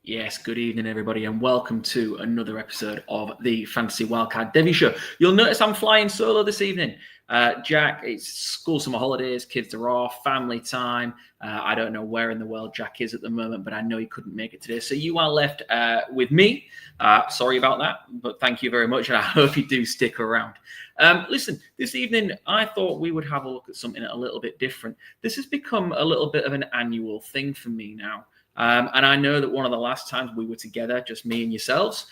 Yes, good evening, everybody, and welcome to another episode of the Fantasy Wildcard Devy Show. You'll notice I'm flying solo this evening. Jack, it's school summer holidays, kids are off, family time. I don't know where in the world Jack is at the moment, but I know he couldn't make it today. So you are left with me. Sorry about that, but thank you very much, and I hope you do stick around. Listen, this evening, I thought we would have a look at something a little bit different. This has become a little bit of an annual thing for me now. And I know that one of the last times we were together, just me and yourselves,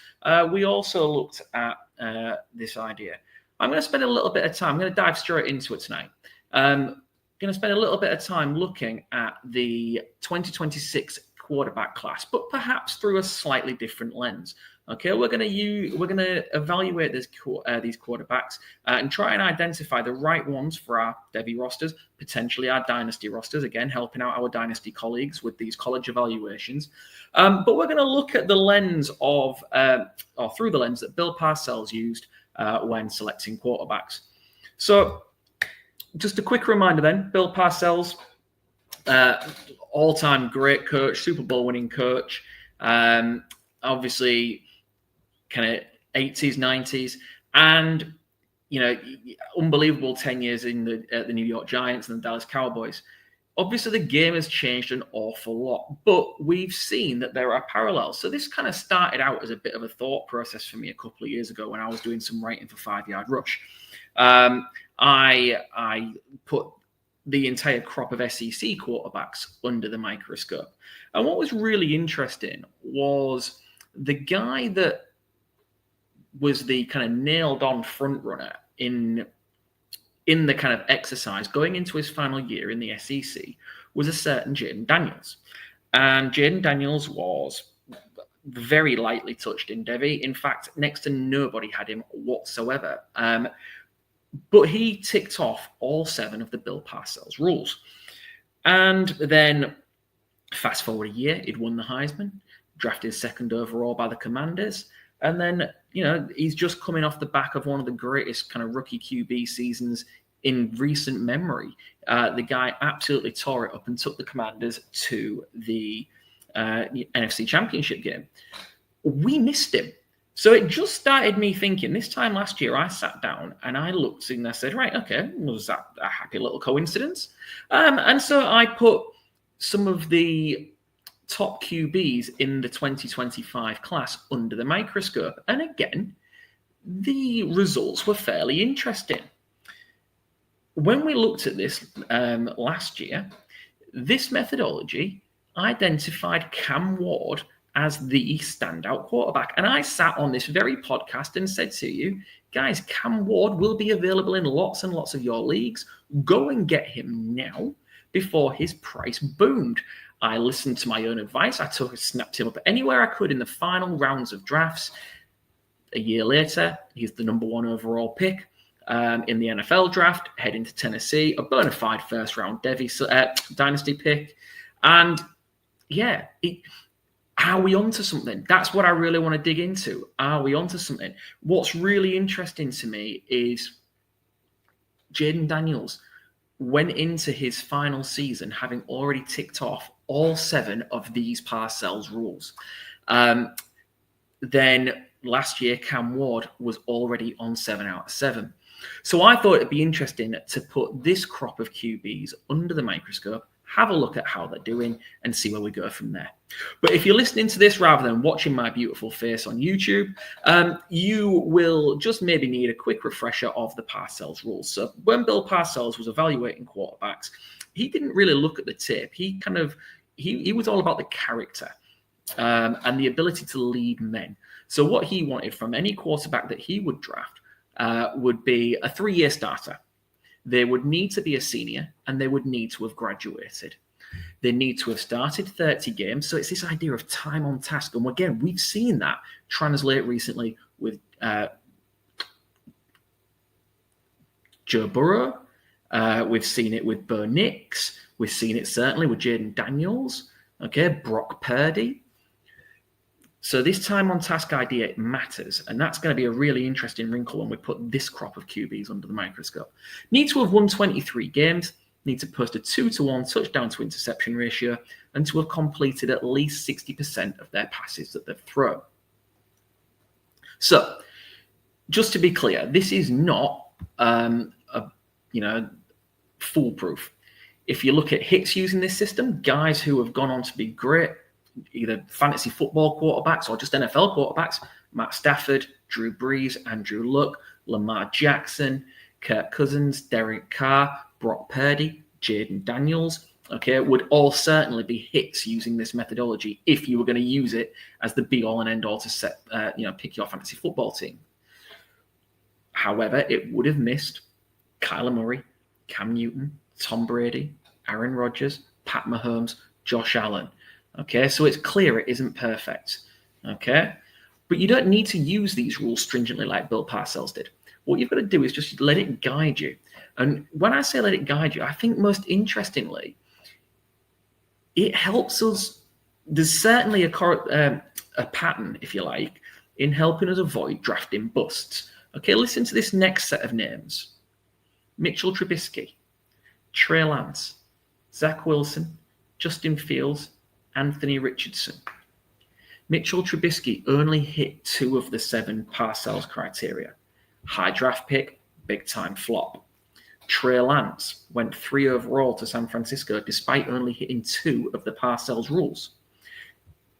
we also looked at this idea. I'm going to spend a little bit of time. I'm going to dive straight into it tonight. Going to spend a little bit of time looking at the 2026 quarterback class, but perhaps through a slightly different lens. Okay, we're going to evaluate these quarterbacks and try and identify the right ones for our Devy rosters, potentially our dynasty rosters. Again, helping out our dynasty colleagues with these college evaluations. But we're going to look at the lens of, or through the lens that Bill Parcells used when selecting quarterbacks. So, just a quick reminder then: Bill Parcells, all-time great coach, Super Bowl winning coach. Obviously, kind of 80s, 90s, and unbelievable 10 years in the New York Giants and the Dallas Cowboys. Obviously, the game has changed an awful lot, but we've seen that there are parallels. So this kind of started out as a bit of a thought process for me a couple of years ago when I was doing some writing for 5 Yard Rush. I put the entire crop of SEC quarterbacks under the microscope. And what was really interesting was the guy that was the kind of nailed-on front runner in the kind of exercise going into his final year in the SEC was a certain Jayden Daniels. And Jayden Daniels was very lightly touched in Devy. In fact, next to nobody had him whatsoever. But he ticked off all 7 of the Bill Parcells rules. And then fast forward a year, he'd won the Heisman, drafted second overall by the Commanders. And then, he's just coming off the back of one of the greatest kind of rookie QB seasons in recent memory. The guy absolutely tore it up and took the Commanders to the NFC Championship game. We missed him. So it just started me thinking, this time last year, I sat down and I looked and I said, right, okay, was that a happy little coincidence? And so I put some of the top QBs in the 2025 class under the microscope. And again, the results were fairly interesting. When we looked at this last year, this methodology identified Cam Ward as the standout quarterback. And I sat on this very podcast and said to you, guys, Cam Ward will be available in lots and lots of your leagues. Go and get him now before his price boomed. I listened to my own advice. I snapped him up anywhere I could in the final rounds of drafts. A year later, he's the number 1 overall pick in the NFL draft, heading to Tennessee, a bona fide first-round Devy dynasty pick. And yeah, are we onto something? That's what I really want to dig into. Are we onto something? What's really interesting to me is Jayden Daniels went into his final season having already ticked off all 7 of these Parcells rules. Then last year, Cam Ward was already on 7 out of 7. So I thought it'd be interesting to put this crop of QBs under the microscope, have a look at how they're doing, and see where we go from there. But if you're listening to this rather than watching my beautiful face on YouTube, you will just maybe need a quick refresher of the Parcells rules. So when Bill Parcells was evaluating quarterbacks, he didn't really look at the tape. He was all about the character and the ability to lead men. So what he wanted from any quarterback that he would draft would be a 3-year starter. They would need to be a senior and they would need to have graduated. They need to have started 30 games. So it's this idea of time on task. And again, we've seen that translate recently with Joe Burrow. We've seen it with Bo Nix. We've seen it certainly with Jayden Daniels. Okay, Brock Purdy. So this time on task idea, it matters. And that's going to be a really interesting wrinkle when we put this crop of QBs under the microscope. Need to have won 23 games. need to post a 2-to-1 touchdown to interception ratio and to have completed at least 60% of their passes that they've thrown. So, just to be clear, this is not foolproof. If you look at hits using this system, guys who have gone on to be great, either fantasy football quarterbacks or just NFL quarterbacks, Matt Stafford, Drew Brees, Andrew Luck, Lamar Jackson, Kirk Cousins, Derek Carr, Brock Purdy, Jayden Daniels, would all certainly be hits using this methodology if you were going to use it as the be-all and end-all to set, pick your fantasy football team. However, it would have missed Kyler Murray, Cam Newton, Tom Brady, Aaron Rodgers, Pat Mahomes, Josh Allen. So it's clear it isn't perfect. But you don't need to use these rules stringently like Bill Parcells did. What you've got to do is just let it guide you. And when I say let it guide you, I think most interestingly, it helps us. There's certainly a pattern, if you like, in helping us avoid drafting busts. Listen to this next set of names. Mitchell Trubisky, Trey Lance, Zach Wilson, Justin Fields, Anthony Richardson. Mitchell Trubisky only hit 2 of the 7 Parcells criteria. High draft pick, big time flop. Trey Lance went 3 overall to San Francisco despite only hitting 2 of the Parcells rules.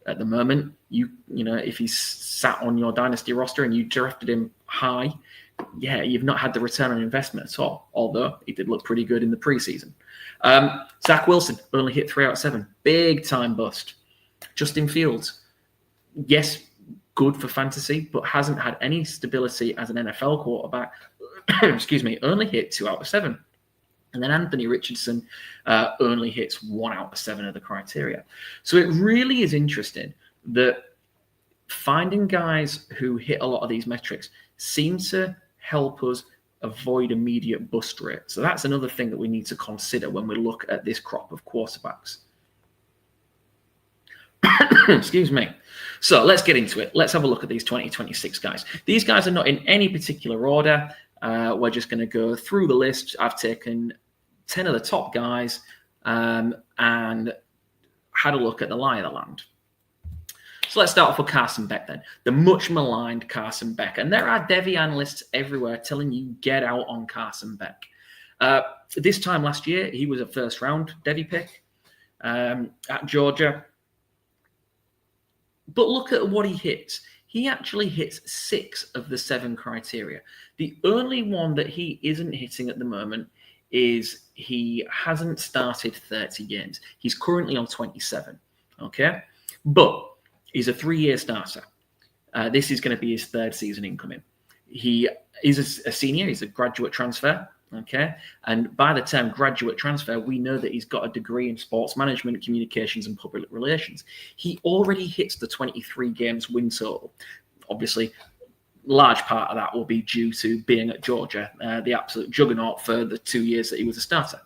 At the moment, if he's sat on your dynasty roster and you drafted him high, you've not had the return on investment at all, although he did look pretty good in the preseason. Zach Wilson only hit 3 out of 7. Big time bust. Justin Fields, yes, good for fantasy, but hasn't had any stability as an NFL quarterback. Only hit 2 out of 7. And then Anthony Richardson only hits 1 out of 7 of the criteria. So it really is interesting that finding guys who hit a lot of these metrics seems to help us avoid immediate bust rate. So that's another thing that we need to consider when we look at this crop of quarterbacks. Excuse me. So let's get into it. Let's have a look at these 2026 guys. These guys are not in any particular order. We're just going to go through the list. I've taken 10 of the top guys and had a look at the lie of the land. So let's start off with Carson Beck then. The much maligned Carson Beck. And there are Devy analysts everywhere telling you get out on Carson Beck. This time last year, he was a first round Devy pick at Georgia. But look at what he hits. He actually hits 6 of the 7 criteria. The only one that he isn't hitting at the moment is he hasn't started 30 games. He's currently on 27, But he's a 3-year starter. This is going to be his 3rd season incoming. He is a senior. He's a graduate transfer, And by the term graduate transfer, we know that he's got a degree in sports management, communications, and public relations. He already hits the 23 games win total. Obviously, large part of that will be due to being at Georgia, the absolute juggernaut for the 2 years that he was a starter.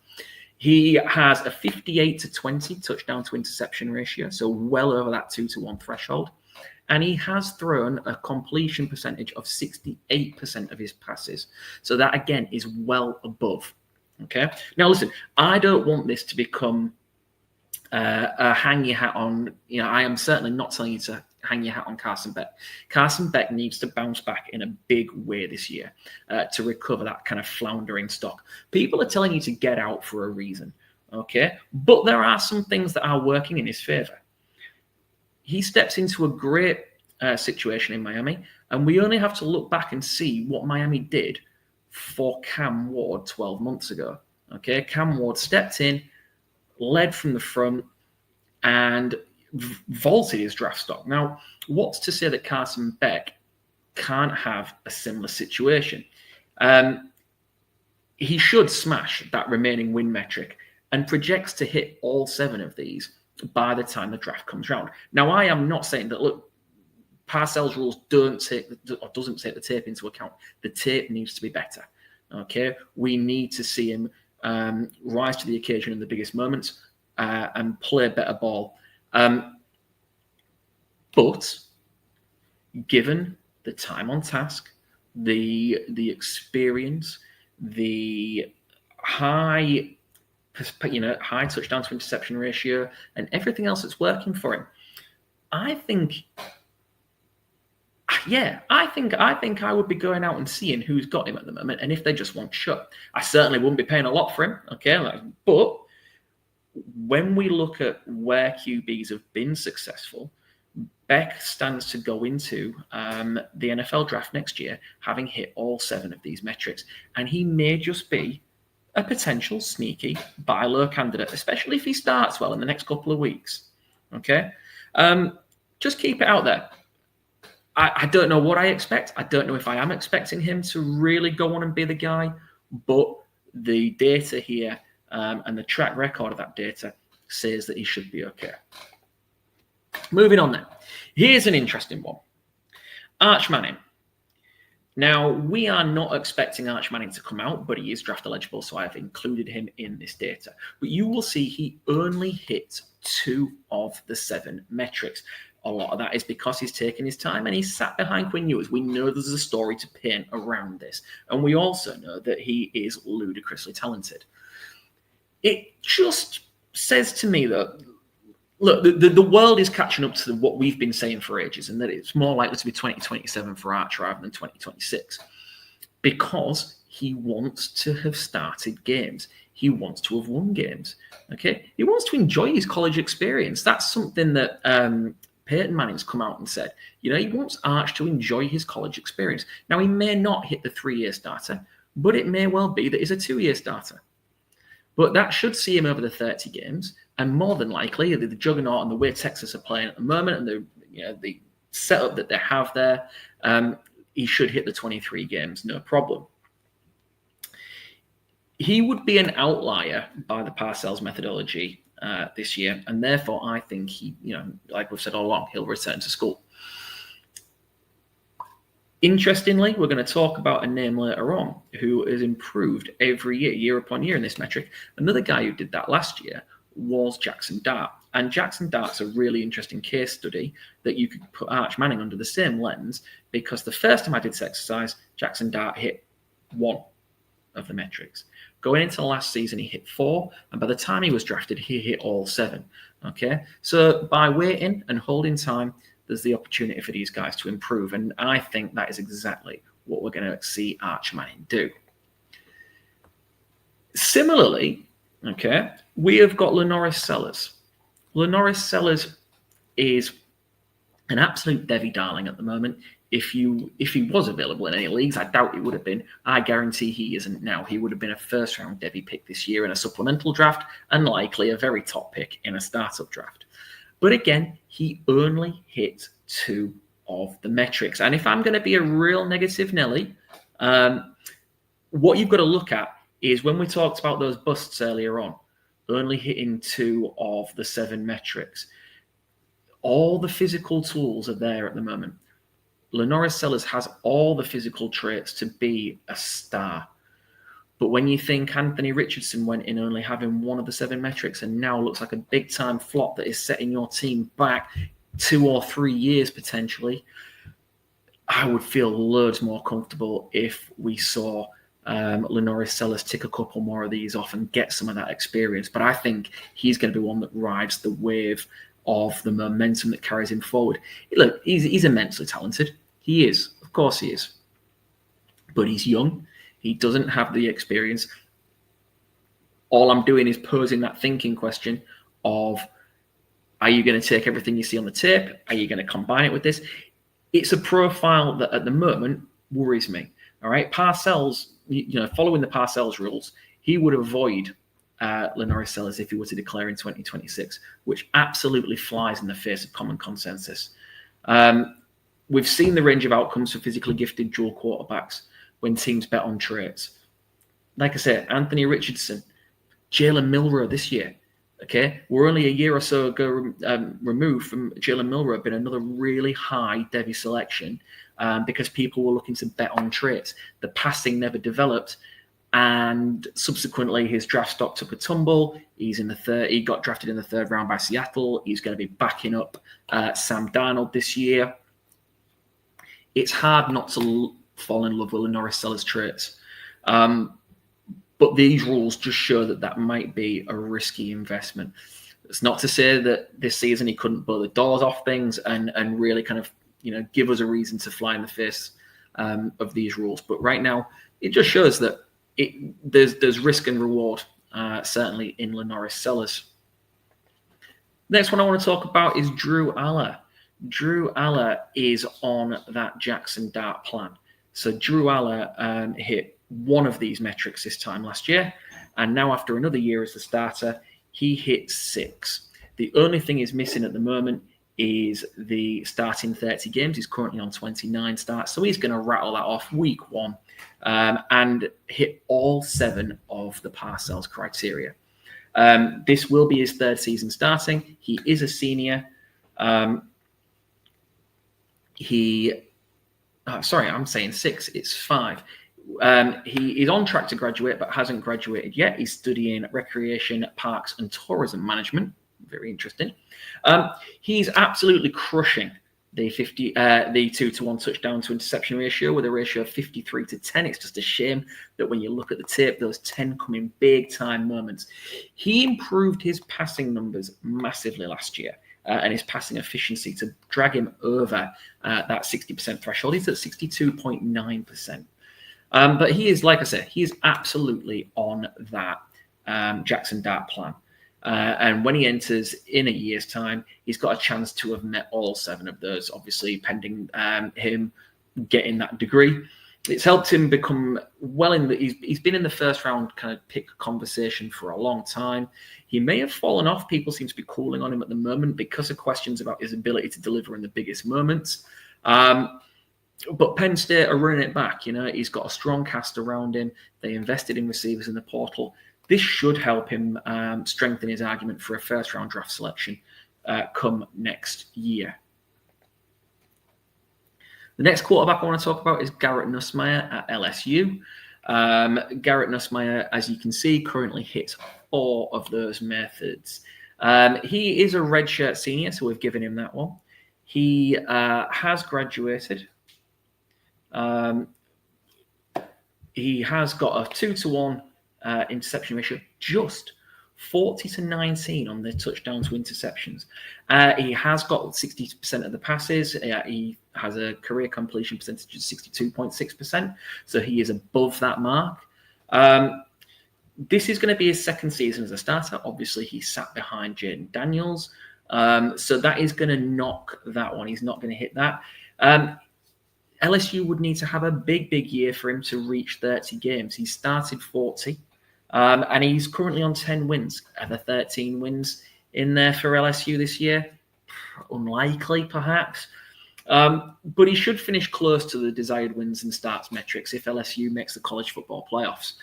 He has a 58-20 touchdown to interception ratio, so well over that 2-to-1 threshold. And he has thrown a completion percentage of 68% of his passes. So that, again, is well above. Now, listen, I don't want this to become a hang your hat on. I am certainly not telling you to hang your hat on Carson Beck. Carson Beck needs to bounce back in a big way this year to recover that kind of floundering stock. People are telling you to get out for a reason, But there are some things that are working in his favor. He steps into a great situation in Miami, and we only have to look back and see what Miami did for Cam Ward 12 months ago. Cam Ward stepped in, led from the front, and vaulted his draft stock. Now, what's to say that Carson Beck can't have a similar situation? He should smash that remaining win metric and projects to hit all 7 of these by the time the draft comes around. Now, I am not saying that, look, Parcells rules doesn't take the tape into account. The tape needs to be better. We need to see him rise to the occasion in the biggest moments and play better ball. But given the time on task, the experience, the high high touchdown to interception ratio, and everything else that's working for him. I think I would be going out and seeing who's got him at the moment, and if they just want shut, I certainly wouldn't be paying a lot for him. Okay, but when we look at where QBs have been successful, Beck stands to go into the NFL draft next year having hit all 7 of these metrics, and he may just be a potential sneaky buy low candidate, especially if he starts well in the next couple of weeks. Okay, just keep it out there. I don't know what I expect. I don't know if I am expecting him to really go on and be the guy, but the data here and the track record of that data says that he should be okay. Moving on then. Here's an interesting one. Arch Manning. Now, we are not expecting Arch Manning to come out, but he is draft eligible, so I've included him in this data. But you will see he only hit 2 of the 7 metrics. A lot of that is because he's taken his time and he's sat behind Quinn Ewers. We know there's a story to paint around this. And we also know that he is ludicrously talented. It just says to me that, look, the world is catching up to what we've been saying for ages, and that it's more likely to be 2027 for Arch rather than 2026, because he wants to have started games. He wants to have won games. Okay, he wants to enjoy his college experience. That's something that Peyton Manning's come out and said. He wants Arch to enjoy his college experience. Now, he may not hit the 3-year starter, but it may well be that he's a 2-year starter. But that should see him over the 30 games. And more than likely, the juggernaut and the way Texas are playing at the moment, and the setup that they have there, he should hit the 23 games, no problem. He would be an outlier by the Parcells methodology this year, and therefore I think he, like we've said all along, he'll return to school. Interestingly, we're going to talk about a name later on who has improved every year upon year in this metric. Another guy who did that last year was Jackson Dart. And Jackson Dart's a really interesting case study that you could put Arch Manning under the same lens, because the first time I did this exercise, Jackson Dart hit 1 of the metrics. Going into last season, he hit 4, and by the time he was drafted, he hit all 7. Okay, so by waiting and holding time, there's the opportunity for these guys to improve, and I think that is exactly what we're going to see Arch Manning do. Similarly, okay, we have got Lenoris Sellers. Lenoris Sellers is an absolute Devy darling at the moment. If he was available in any leagues, I doubt he would have been. I guarantee he isn't now. He would have been a first-round Devy pick this year in a supplemental draft, and likely a very top pick in a startup draft. But again, he only hit 2 of the metrics. And if I'm going to be a real negative Nelly, what you've got to look at is when we talked about those busts earlier on, only hitting 2 of the 7 metrics. All the physical tools are there at the moment. Lenoris Sellers has all the physical traits to be a star. But when you think Anthony Richardson went in only having 1 of the 7 metrics and now looks like a big-time flop that is setting your team back 2 or 3 years potentially, I would feel loads more comfortable if we saw Lenoris Sellers tick a couple more of these off and get some of that experience. But I think he's going to be one that rides the wave of the momentum that carries him forward. Look, he's immensely talented. He is. Of course he is. But he's young. He doesn't have the experience. All I'm doing is posing that thinking question of, are you going to take everything you see on the tape? Are you going to combine it with this? It's a profile that at the moment worries me. All right. Parcells, following the Parcells rules, he would avoid Lenoris Sellers if he were to declare in 2026, which absolutely flies in the face of common consensus. We've seen the range of outcomes for physically gifted dual quarterbacks when teams bet on traits. Like I said, Anthony Richardson, Jalen Milroe this year. Okay, we're only a year or so ago removed from Jalen Milroe being another really high Devy selection because people were looking to bet on traits. The passing never developed, and subsequently his draft stock took a tumble. He's in the third. He got drafted in the 3rd round by Seattle. He's going to be backing up Sam Darnold this year. It's hard not to fall in love with Lenoris Sellers' traits. But these rules just show that might be a risky investment. It's not to say that this season he couldn't blow the doors off things and really kind of, give us a reason to fly in the face of these rules. But right now, it just shows that there's risk and reward, certainly in Lenoris sellers. Next one I want to talk about is Drew Aller. Drew Aller is on that Jackson Dart plan. So Drew Aller hit one of these metrics this time last year, and now after another year as the starter, he hit 6. The only thing he's missing at the moment is the starting 30 games. He's currently on 29 starts, so he's going to rattle that off week 1 and hit all 7 of the Parcells criteria. This will be his 3rd season starting. He is a senior. I'm saying 6. It's 5. He is on track to graduate, but hasn't graduated yet. He's studying recreation, parks, and tourism management. Very interesting. He's absolutely crushing the 2-to-1 touchdown to interception ratio with a ratio of 53-10. It's just a shame that when you look at the tape, those 10 come in big time moments. He improved his passing numbers massively last year. And his passing efficiency to drag him over that 60% threshold. He's at 62.9%. But he is, like I said, he is absolutely on that Jackson Dart plan. And when he enters in a year's time, he's got a chance to have met all 7 of those, obviously pending him getting that degree. It's helped him become he's been in the first round kind of pick conversation for a long time. He may have fallen off. People seem to be cooling on him at the moment because of questions about his ability to deliver in the biggest moments. But Penn State are running it back. He's got a strong cast around him. They invested in receivers in the portal. This should help him strengthen his argument for a first-round draft selection come next year. The next quarterback I want to talk about is Garrett Nussmeier at LSU. Garrett Nussmeier, as you can see, currently hits 4 of those methods. He is a redshirt senior, so we've given him that one. He has graduated. He has got a 2-to-1 interception ratio, just 40-19 on the touchdown to interceptions. He has got 60% of the passes. He has a career completion percentage of 62.6%, so he is above that mark. This is going to be his 2nd season as a starter. Obviously, he sat behind Jayden Daniels, so that is going to knock that one. He's not going to hit that. LSU would need to have a big year for him to reach 30 games. He started 40, and he's currently on 10 wins. Are there 13 wins in there for LSU this year? Unlikely, perhaps. But he should finish close to the desired wins and starts metrics if LSU makes the college football playoffs.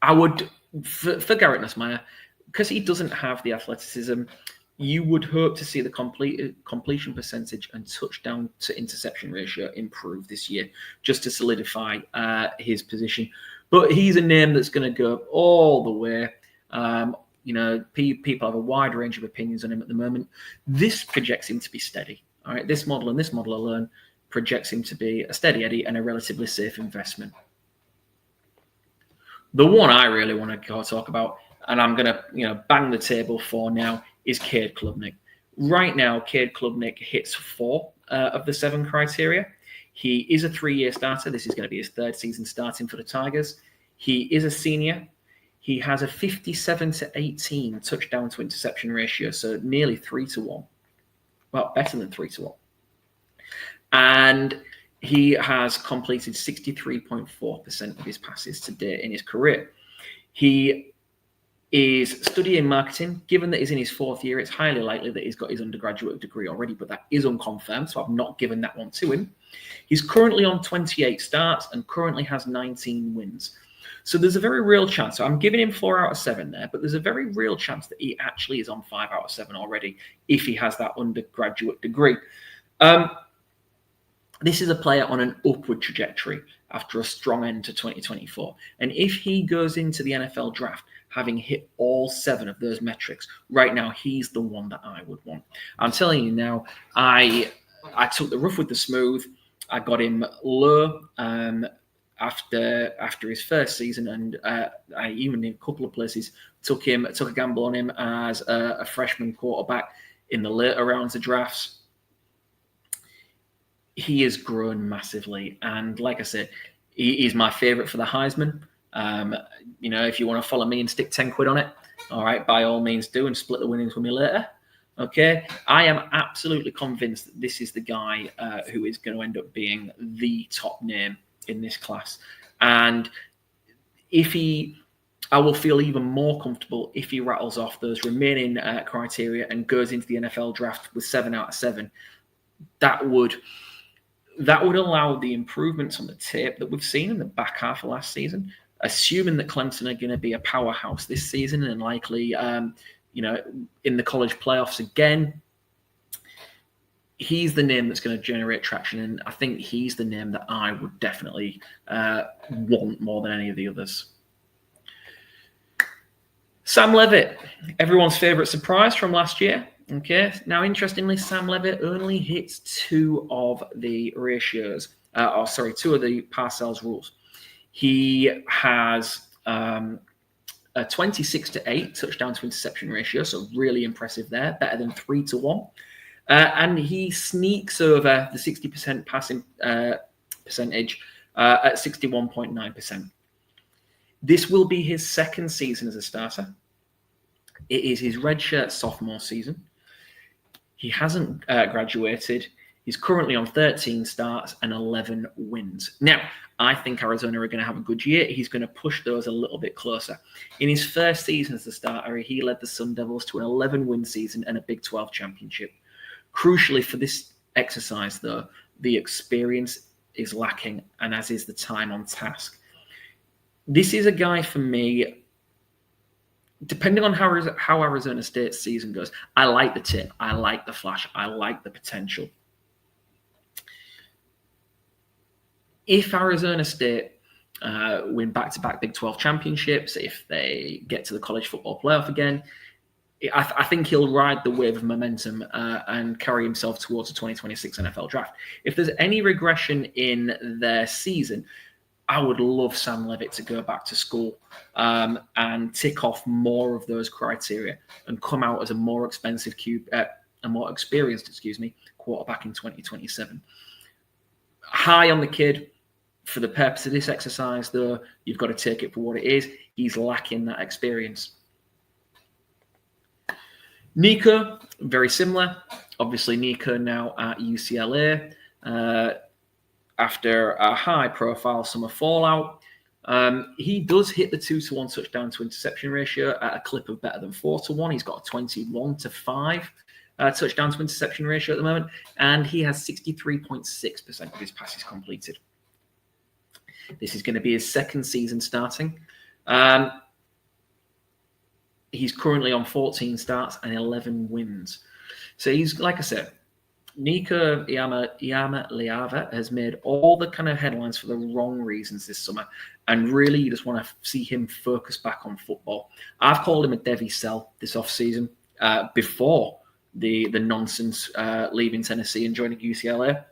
I would, for Garrett Nussmeier, because he doesn't have the athleticism, you would hope to see the completion percentage and touchdown to interception ratio improve this year, just to solidify his position. But he's a name that's going to go all the way. People have a wide range of opinions on him at the moment. This projects him to be steady. All right, this model and this model alone projects him to be a steady Eddie and a relatively safe investment. The one I really want to go talk about, and I'm going to bang the table for now, is Cade Klubnik. Right now, Cade Klubnik hits 4 of the 7 criteria. He is a 3-year starter. This is going to be his 3rd season starting for the Tigers. He is a senior. He has a 57-18 touchdown to interception ratio, so nearly 3-to-1. Well, better than 3-to-1. And he has completed 63.4% of his passes to date in his career. He is studying marketing. Given that he's in his 4th year, it's highly likely that he's got his undergraduate degree already, but that is unconfirmed, so I've not given that one to him. He's currently on 28 starts and currently has 19 wins. So there's a very real chance. So I'm giving him 4 out of 7 there, but there's a very real chance that he actually is on 5 out of 7 already if he has that undergraduate degree. This is a player on an upward trajectory after a strong end to 2024. And if he goes into the NFL draft having hit all 7 of those metrics, right now he's the one that I would want. I'm telling you now, I took the rough with the smooth. I got him low. after his first season, and I even in a couple of places took a gamble on him as a freshman quarterback in the later rounds of drafts. He has grown massively, and like I said, he is my favorite for the Heisman. If you want to follow me and stick 10 quid on it, all right, by all means do, and split the winnings with me later. Okay, I am absolutely convinced that this is the guy who is going to end up being the top name in this class. And I will feel even more comfortable if he rattles off those remaining criteria and goes into the NFL draft with 7 out of 7. That would allow the improvements on the tape that we've seen in the back half of last season, assuming that Clemson are going to be a powerhouse this season and likely, in the college playoffs again. He's the name that's going to generate traction, and I think he's the name that I would definitely want more than any of the others. Sam Levitt, everyone's favourite surprise from last year. Okay, now interestingly, Sam Levitt only hits 2 of the ratios, 2 of the Parcells rules. He has a 26-8 touchdown to interception ratio, so really impressive there, better than 3-1. And he sneaks over the 60% passing percentage at 61.9%. This will be his second season as a starter. It is his redshirt sophomore season. He hasn't graduated. He's currently on 13 starts and 11 wins. Now, I think Arizona are going to have a good year. He's going to push those a little bit closer. In his first season as a starter, he led the Sun Devils to an 11-win season and a Big 12 championship. Crucially for this exercise, though, the experience is lacking, and as is the time on task. This is a guy for me, depending on how Arizona State's season goes, I like the tip, I like the flash, I like the potential. If Arizona State win back-to-back Big 12 championships, if they get to the college football playoff again, I think he'll ride the wave of momentum and carry himself towards the 2026 NFL draft. If there's any regression in their season, I would love Sam Levitt to go back to school and tick off more of those criteria and come out as a more expensive experienced quarterback in 2027. High on the kid. For the purpose of this exercise, though, you've got to take it for what it is. He's lacking that experience. Nico, very similar. Obviously, Nico now at UCLA after a high-profile summer fallout. He does hit the 2-1 touchdown to interception ratio at a clip of better than 4-1. He's got a 21-5 touchdown to interception ratio at the moment, and he has 63.6% of his passes completed. This is going to be his second season starting. He's currently on 14 starts and 11 wins. So he's, like I said, Nico Iamaleava has made all the kind of headlines for the wrong reasons this summer. And really, you just want to see him focus back on football. I've called him a Devy sell this offseason before the nonsense leaving Tennessee and joining UCLA.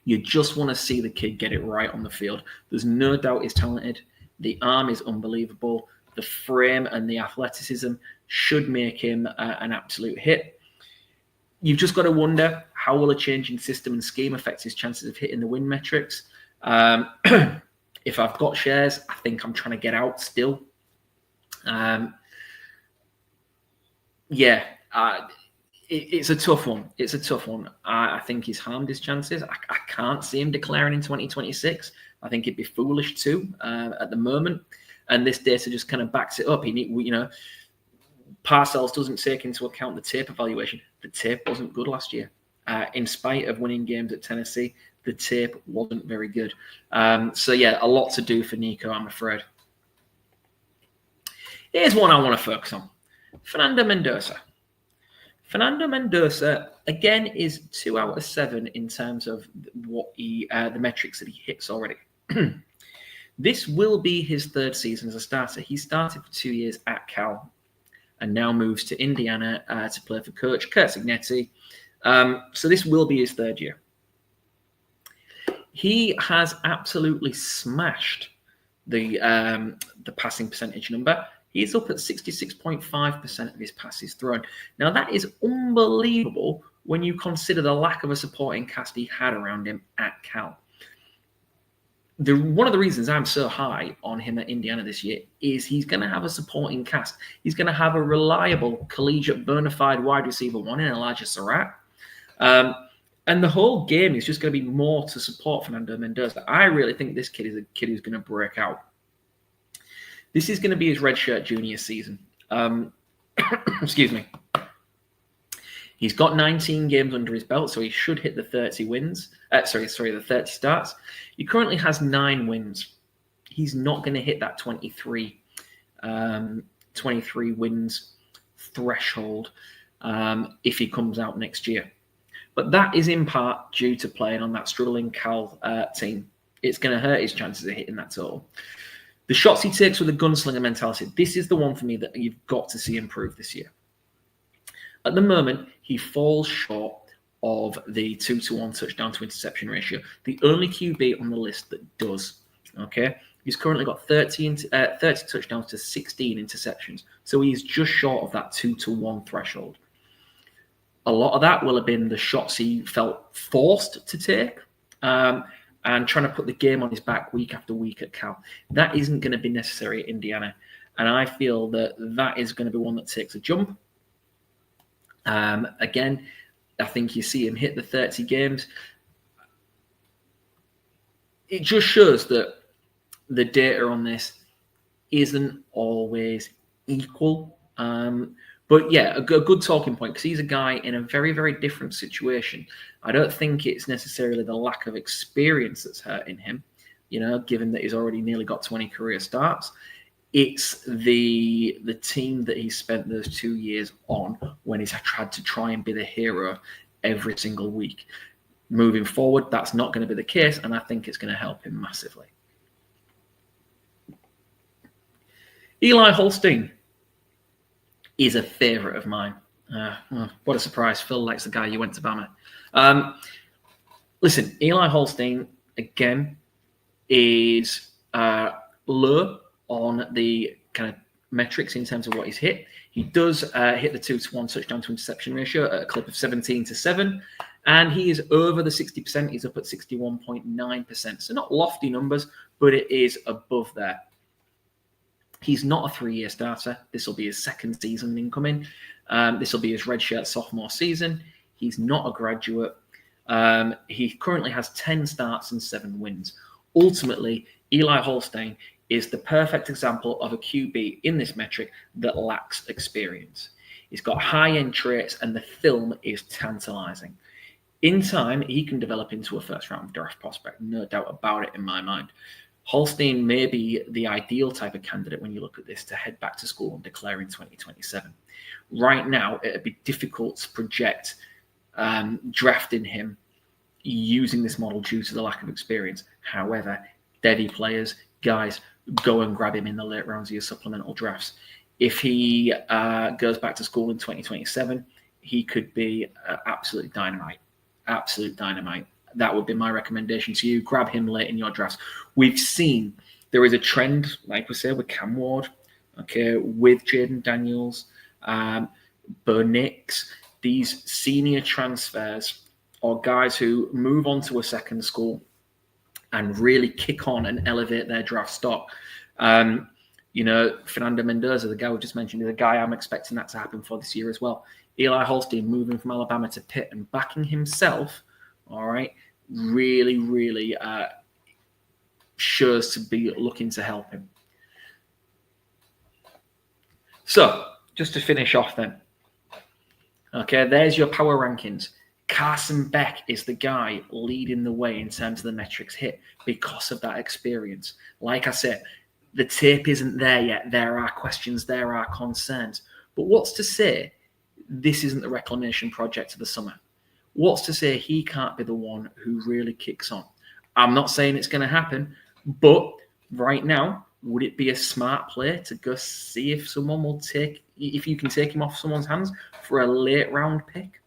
You just want to see the kid get it right on the field. There's no doubt he's talented. The arm is unbelievable. The frame and the athleticism should make him an absolute hit. You've just got to wonder, how will a changing system and scheme affect his chances of hitting the win metrics? If I've got shares, I think I'm trying to get out still. It's a tough one. It's a tough one. I think he's harmed his chances. I can't see him declaring in 2026. I think it'd be foolish to at the moment. And this data just kind of backs it up. Parcells doesn't take into account the tape evaluation. The tape wasn't good last year. In spite of winning games at Tennessee, the tape wasn't very good. A lot to do for Nico, I'm afraid. Here's one I want to focus on. Fernando Mendoza. Fernando Mendoza, again, is 2 out of 7 in terms of what the metrics that he hits already. This will be his third season as a starter. He started for 2 years at Cal and now moves to Indiana to play for coach Curt Cignetti. So this will be his third year. He has absolutely smashed the passing percentage number. He's up at 66.5% of his passes thrown. Now, that is unbelievable when you consider the lack of a supporting cast he had around him at Cal. One of the reasons I'm so high on him at Indiana this year is he's going to have a supporting cast. He's going to have a reliable, collegiate, bona fide wide receiver one in Elijah Surratt. And the whole game is just going to be more to support Fernando Mendoza. I really think this kid is a kid who's going to break out. This is going to be his redshirt junior season. Excuse me. He's got 19 games under his belt, so he should hit the 30 wins. The 30 starts. He currently has 9 wins. He's not going to hit that 23 wins threshold if he comes out next year. But that is in part due to playing on that struggling Cal team. It's going to hurt his chances of hitting that total. The shots he takes with a gunslinger mentality, this is the one for me that you've got to see improve this year. At the moment, he falls short of the 2-to-1 touchdown to interception ratio. The only QB on the list that does. Okay, he's currently got 30 touchdowns to 16 interceptions, so he's just short of that 2-to-1 threshold. A lot of that will have been the shots he felt forced to take, and trying to put the game on his back week after week at Cal. That isn't going to be necessary at Indiana, and I feel that is going to be one that takes a jump. Again, I think you see him hit the 30 games. It just shows that the data on this isn't always equal. But yeah, a good talking point, because he's a guy in a very, very different situation. I don't think it's necessarily the lack of experience that's hurting him, given that he's already nearly got 20 career starts. It's the team that he spent those 2 years on when he's tried to try and be the hero every single week. Moving forward, that's not going to be the case, and I think it's going to help him massively. Eli Holstein is a favourite of mine. What a surprise. Phil likes the guy you went to Bama. Listen, Eli Holstein, again, is low on the kind of metrics in terms of what he's hit. He does hit the 2-to-1 touchdown to interception ratio at a clip of 17-7, and he is over the 60%. He's up at 61.9%. So not lofty numbers, but it is above there. He's not a 3-year starter. This will be his second season incoming. This will be his redshirt sophomore season. He's not a graduate. He currently has 10 starts and 7 wins. Ultimately, Eli Holstein is the perfect example of a QB in this metric that lacks experience. He's got high-end traits, and the film is tantalizing. In time, he can develop into a first-round draft prospect, no doubt about it in my mind. Holstein may be the ideal type of candidate when you look at this to head back to school and declare in 2027. Right now, it would be difficult to project drafting him using this model due to the lack of experience. However, Devy players, guys, go and grab him in the late rounds of your supplemental drafts. If he goes back to school in 2027, he could be absolute dynamite. Absolute dynamite. That would be my recommendation to you. Grab him late in your drafts. We've seen there is a trend, like we said, with Cam Ward, okay, with Jayden Daniels, Bo Nix, these senior transfers or guys who move on to a second school and really kick on and elevate their draft stock. Fernando Mendoza, the guy we just mentioned, is a guy I'm expecting that to happen for this year as well. Eli Holstein moving from Alabama to Pitt and backing himself, all right, really shows to be looking to help him. So, just to finish off then. Okay, there's your power rankings. Carson Beck is the guy leading the way in terms of the metrics hit because of that experience. Like I said, the tape isn't there yet. There are questions, there are concerns. But what's to say this isn't the reclamation project of the summer? What's to say he can't be the one who really kicks on? I'm not saying it's going to happen, but right now, would it be a smart play to go see if someone will if you can take him off someone's hands for a late round pick?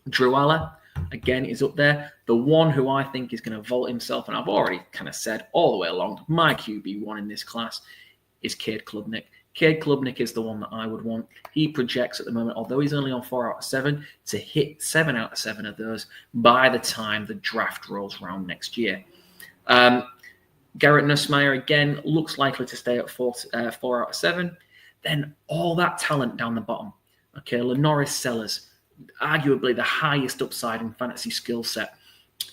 Drew Aller, again, is up there. The one who I think is going to vault himself, and I've already kind of said all the way along, my QB1 in this class is Cade Klubnik. Cade Klubnik is the one that I would want. He projects at the moment, although he's only on 4 out of 7, to hit 7 out of 7 of those by the time the draft rolls around next year. Garrett Nussmeier, again, looks likely to stay at 4 out of 7. Then all that talent down the bottom. Okay, Lenoris Sellers, arguably the highest upside in fantasy skill set,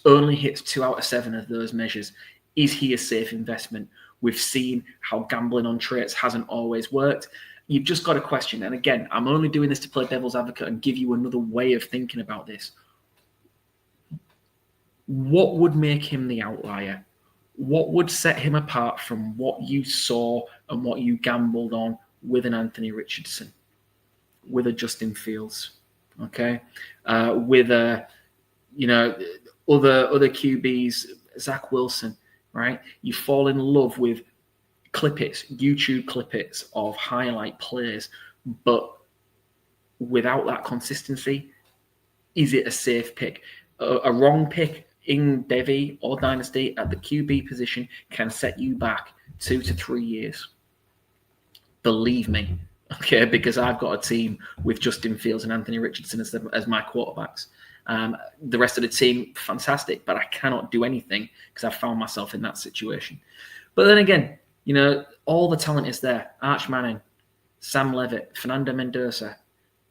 only hits 2 out of 7 of those measures. Is he a safe investment? We've seen how gambling on traits hasn't always worked. You've just got to question. And again, I'm only doing this to play devil's advocate and give you another way of thinking about this. What would make him the outlier? What would set him apart from what you saw and what you gambled on with an Anthony Richardson, with a Justin Fields, okay, with a, other QBs, Zach Wilson, right? You fall in love with YouTube clippets of highlight plays, but without that consistency, is it a safe pick? A wrong pick in Devy or Dynasty at the QB position can set you back 2 to 3 years. Believe me, okay, because I've got a team with Justin Fields and Anthony Richardson as my quarterbacks. The rest of the team, fantastic, but I cannot do anything because I've found myself in that situation. But then again, all the talent is there. Arch Manning, Sam Levitt, Fernando Mendoza,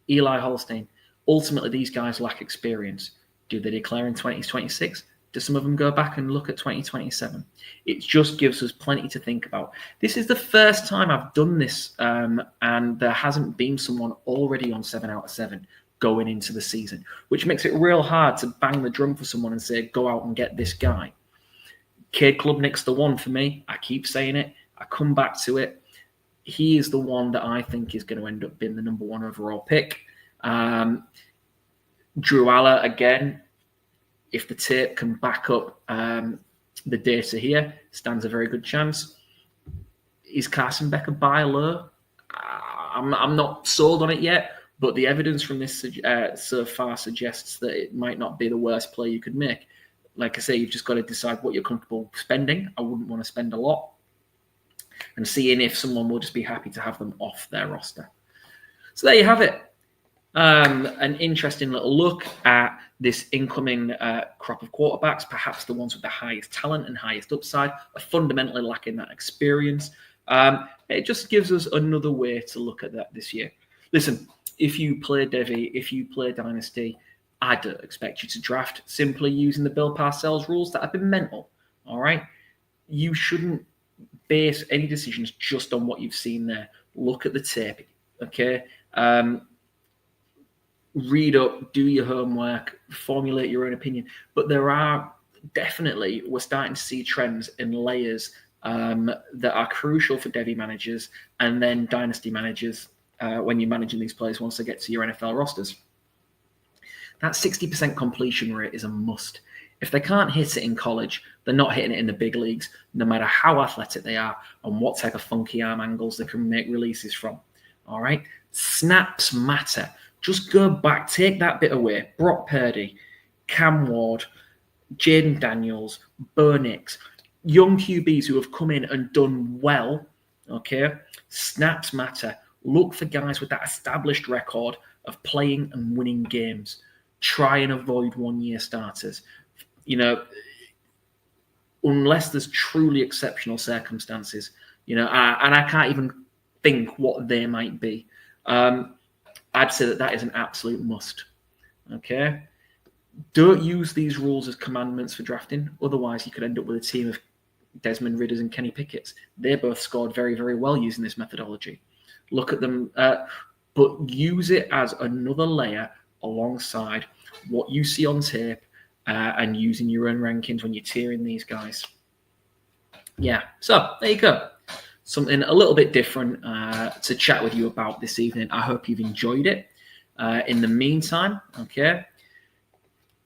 Eli Holstein. Ultimately, these guys lack experience. Do they declare in 2026? Do some of them go back and look at 2027? It just gives us plenty to think about. This is the first time I've done this, and there hasn't been someone already on 7 out of 7 going into the season, which makes it real hard to bang the drum for someone and say, go out and get this guy. Cade Klubnik's the one for me. I keep saying it. I come back to it. He is the one that I think is going to end up being the number 1 overall pick. Drew Aller, again, if the tape can back up the data here, stands a very good chance. Is Carson Beck a buy low? I'm not sold on it yet, but the evidence from this so far suggests that it might not be the worst play you could make. Like I say, you've just got to decide what you're comfortable spending. I wouldn't want to spend a lot. And seeing if someone will just be happy to have them off their roster. So there you have it. An interesting little look at this incoming crop of quarterbacks, perhaps the ones with the highest talent and highest upside, are fundamentally lacking that experience. It just gives us another way to look at that this year. Listen, if you play Devy, if you play Dynasty, I don't expect you to draft simply using the Bill Parcells rules that have been mental, all right? You shouldn't base any decisions just on what you've seen there. Look at the tape, okay? Read up, do your homework, formulate your own opinion. But there are definitely, we're starting to see trends in layers that are crucial for Devy managers and then Dynasty managers when you're managing these players once they get to your NFL rosters. That 60% completion rate is a must. If they can't hit it in college, they're not hitting it in the big leagues, no matter how athletic they are and what type of funky arm angles they can make releases from. All right? Snaps matter. Just go back, take that bit away. Brock Purdy, Cam Ward, Jayden Daniels, Bo Nix, young QBs who have come in and done well, okay? Snaps matter. Look for guys with that established record of playing and winning games. Try and avoid one-year starters. Unless there's truly exceptional circumstances, and I can't even think what they might be. I'd say that is an absolute must. Okay? Don't use these rules as commandments for drafting. Otherwise, you could end up with a team of Desmond Ridders and Kenny Pickett's. They both scored very, very well using this methodology. Look at them, but use it as another layer alongside what you see on tape and using your own rankings when you're tiering these guys. Yeah, so there you go. Something a little bit different to chat with you about this evening. I hope you've enjoyed it. In the meantime, okay,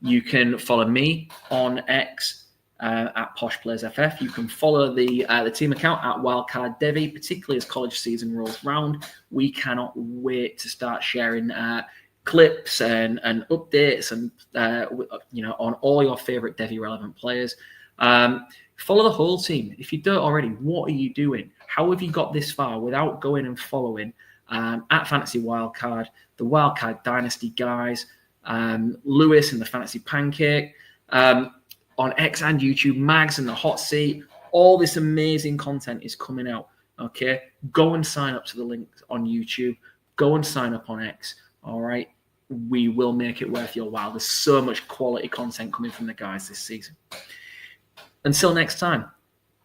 you can follow me on X at PoshPlayersFF. You can follow the team account at Wildcard Devy, particularly as college season rolls round. We cannot wait to start sharing clips and updates and on all your favorite Devy relevant players. Follow the whole team. If you don't already, what are you doing? How have you got this far without going and following at Fantasy Wildcard, the Wildcard Dynasty guys, Lewis and the Fantasy Pancake, on X and YouTube, Mags and the Hot Seat? All this amazing content is coming out. Okay, go and sign up to the link on YouTube. Go and sign up on X. All right, we will make it worth your while. There's so much quality content coming from the guys this season. Until next time,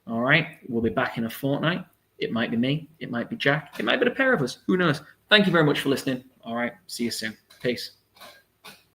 all right, we'll be back in a fortnight. It might be me, it might be Jack, it might be the pair of us. Who knows? Thank you very much for listening. All right, see you soon. Peace.